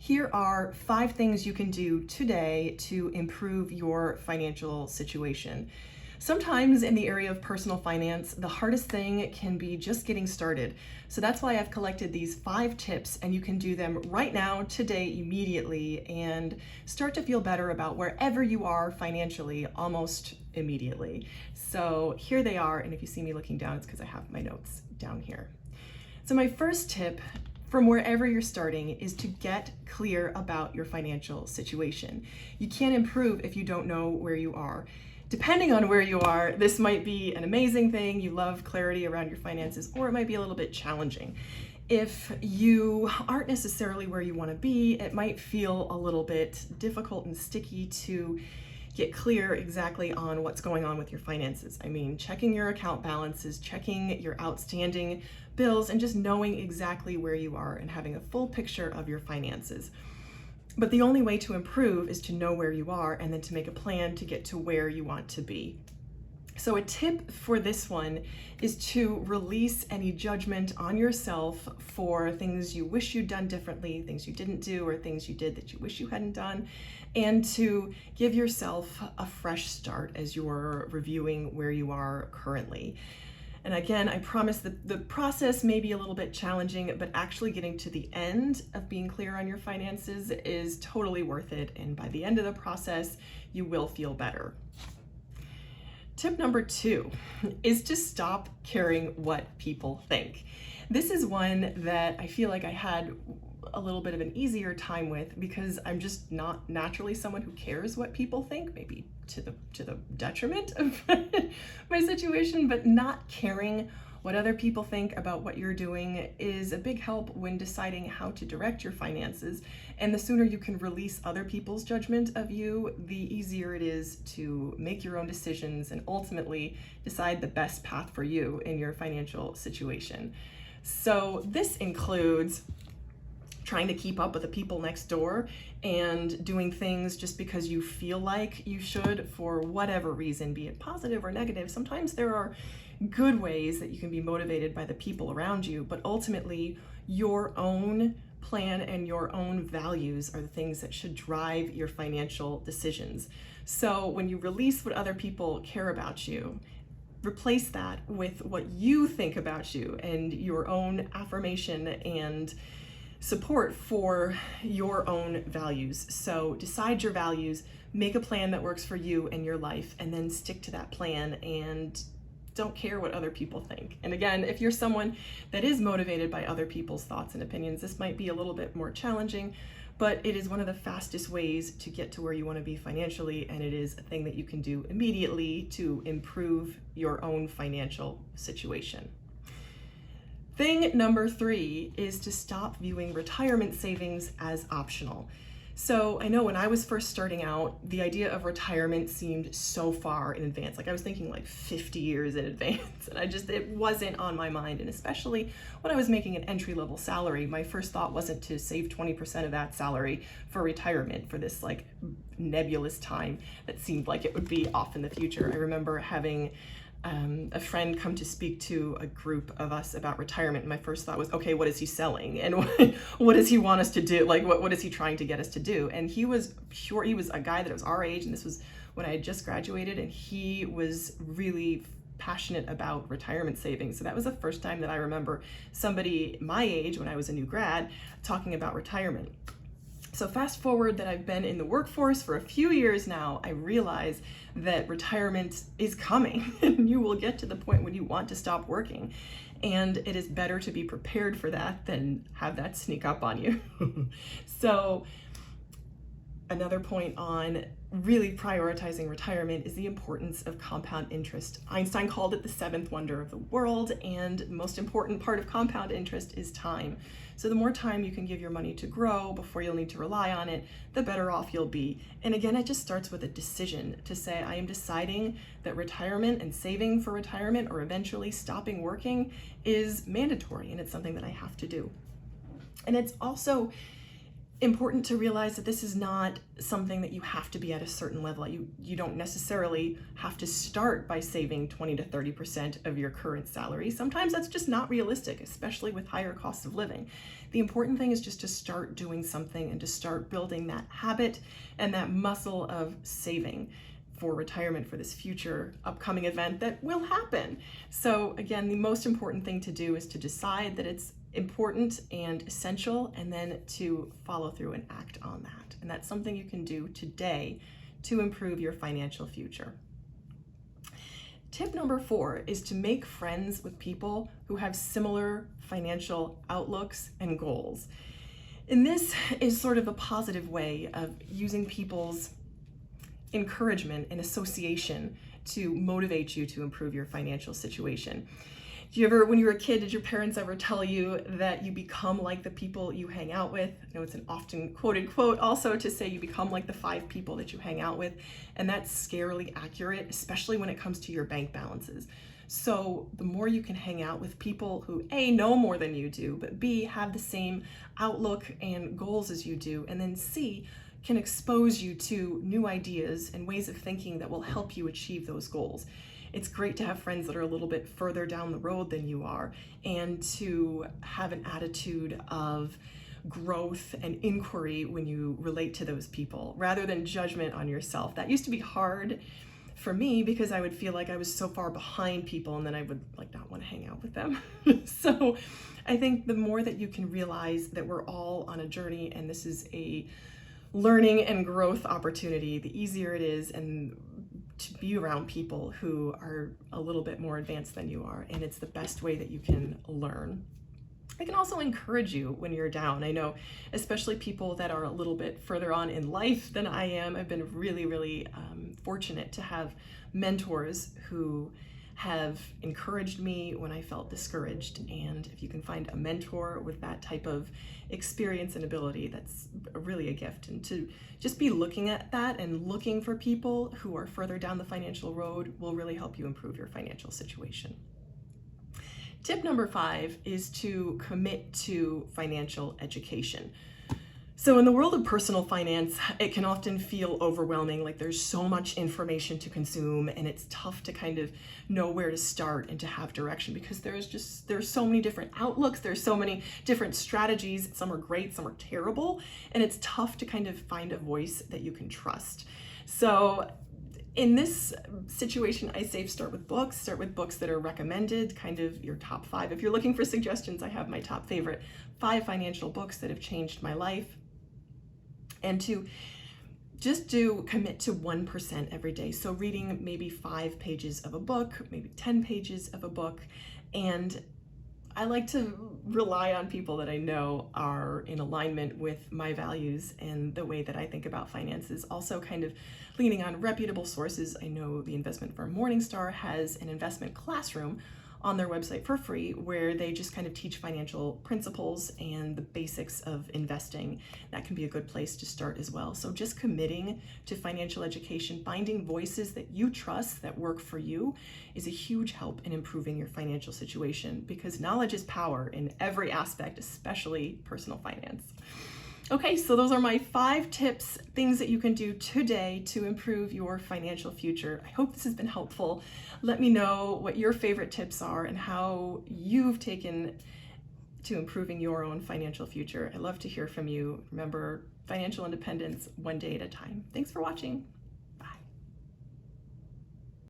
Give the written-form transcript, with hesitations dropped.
Here are 5 things you can do today to improve your financial situation. Sometimes in the area of personal finance, the hardest thing can be just getting started. So that's why I've collected these 5 tips, and you can do them right now, today, immediately, and start to feel better about wherever you are financially almost immediately. So here they are, and if you see me looking down, it's because I have my notes down here. So my first tip from wherever you're starting is to get clear about your financial situation. You can't improve if you don't know where you are. Depending on where you are, this might be an amazing thing. You love clarity around your finances, or it might be a little bit challenging. If you aren't necessarily where you want to be, it might feel a little bit difficult and sticky to get clear exactly on what's going on with your finances. I mean, checking your account balances, checking your outstanding bills, and just knowing exactly where you are and having a full picture of your finances. But the only way to improve is to know where you are and then to make a plan to get to where you want to be. So a tip for this one is to release any judgment on yourself for things you wish you'd done differently, things you didn't do, or things you did that you wish you hadn't done, and to give yourself a fresh start as you're reviewing where you are currently. And again, I promise that the process may be a little bit challenging, but actually getting to the end of being clear on your finances is totally worth it. And by the end of the process, you will feel better. Tip number 2 is to stop caring what people think. This is one that I feel like I had a little bit of an easier time with because I'm just not naturally someone who cares what people think, maybe to the detriment of my situation, but not caring what other people think about what you're doing is a big help when deciding how to direct your finances. And the sooner you can release other people's judgment of you, the easier it is to make your own decisions and ultimately decide the best path for you in your financial situation. So this includes trying to keep up with the people next door and doing things just because you feel like you should for whatever reason, be it positive or negative. Sometimes there are good ways that you can be motivated by the people around you, but ultimately your own plan and your own values are the things that should drive your financial decisions. So when you release what other people care about you, replace that with what you think about you and your own affirmation and support for your own values. So decide your values, make a plan that works for you and your life, and then stick to that plan and don't care what other people think. And again, if you're someone that is motivated by other people's thoughts and opinions, this might be a little bit more challenging, but it is one of the fastest ways to get to where you want to be financially, and it is a thing that you can do immediately to improve your own financial situation. Thing number 3 is to stop viewing retirement savings as optional. So I know when I was first starting out, the idea of retirement seemed so far in advance. Like I was thinking like 50 years in advance, and it wasn't on my mind. And especially when I was making an entry-level salary, my first thought wasn't to save 20% of that salary for retirement for this like nebulous time that seemed like it would be off in the future. I remember having a friend come to speak to a group of us about retirement. And my first thought was, okay, what is he selling? And what does he want us to do? Like, what is he trying to get us to do? And he was a guy that was our age, and this was when I had just graduated, and he was really passionate about retirement savings. So that was the first time that I remember somebody my age, when I was a new grad, talking about retirement. So fast forward that I've been in the workforce for a few years now, I realize that retirement is coming and you will get to the point when you want to stop working. And it is better to be prepared for that than have that sneak up on you. So another point on really prioritizing retirement is the importance of compound interest. Einstein called it the 7th wonder of the world, and the most important part of compound interest is time. So the more time you can give your money to grow before you'll need to rely on it, the better off you'll be. And again, it just starts with a decision to say, I am deciding that retirement and saving for retirement or eventually stopping working is mandatory, and it's something that I have to do. And it's also important to realize that this is not something that you have to be at a certain level. You don't necessarily have to start by saving 20 to 30% of your current salary. Sometimes that's just not realistic, especially with higher costs of living. The important thing is just to start doing something and to start building that habit and that muscle of saving for retirement, for this future upcoming event that will happen. So again, the most important thing to do is to decide that it's important and essential, and then to follow through and act on that. And that's something you can do today to improve your financial future. Tip number 4 is to make friends with people who have similar financial outlooks and goals. And this is sort of a positive way of using people's encouragement and association to motivate you to improve your financial situation. Do you ever, when you were a kid, did your parents ever tell you that you become like the people you hang out with? I know it's an often quoted quote also to say you become like the 5 people that you hang out with, and that's scarily accurate, especially when it comes to your bank balances. So the more you can hang out with people who A, know more than you do, but B, have the same outlook and goals as you do, and then C, can expose you to new ideas and ways of thinking that will help you achieve those goals. It's great to have friends that are a little bit further down the road than you are, and to have an attitude of growth and inquiry when you relate to those people, rather than judgment on yourself. That used to be hard for me because I would feel like I was so far behind people, and then I would not want to hang out with them. So I think the more that you can realize that we're all on a journey and this is a learning and growth opportunity, the easier it is and to be around people who are a little bit more advanced than you are, and it's the best way that you can learn. I can also encourage you when you're down. I know, especially people that are a little bit further on in life than I am, I've been really fortunate to have mentors who have encouraged me when I felt discouraged. And if you can find a mentor with that type of experience and ability, that's really a gift. And to just be looking at that and looking for people who are further down the financial road will really help you improve your financial situation. Tip number 5 is to commit to financial education. So in the world of personal finance, it can often feel overwhelming, like there's so much information to consume and it's tough to kind of know where to start and to have direction, because there's so many different outlooks, there's so many different strategies, some are great, some are terrible, and it's tough to kind of find a voice that you can trust. So in this situation, I say start with books that are recommended, kind of your top 5. If you're looking for suggestions, I have my top favorite 5 financial books that have changed my life. And to just commit to 1% every day. So reading maybe 5 pages of a book, maybe 10 pages of a book. And I like to rely on people that I know are in alignment with my values and the way that I think about finances. Also kind of leaning on reputable sources. I know the investment firm Morningstar has an investment classroom on their website for free, where they just kind of teach financial principles and the basics of investing. That can be a good place to start as well. So just committing to financial education, finding voices that you trust that work for you, is a huge help in improving your financial situation, because knowledge is power in every aspect, especially personal finance. Okay, so those are my 5 tips, things that you can do today to improve your financial future. I hope this has been helpful. Let me know what your favorite tips are and how you've taken to improving your own financial future. I love to hear from you. Remember, financial independence one day at a time. Thanks for watching.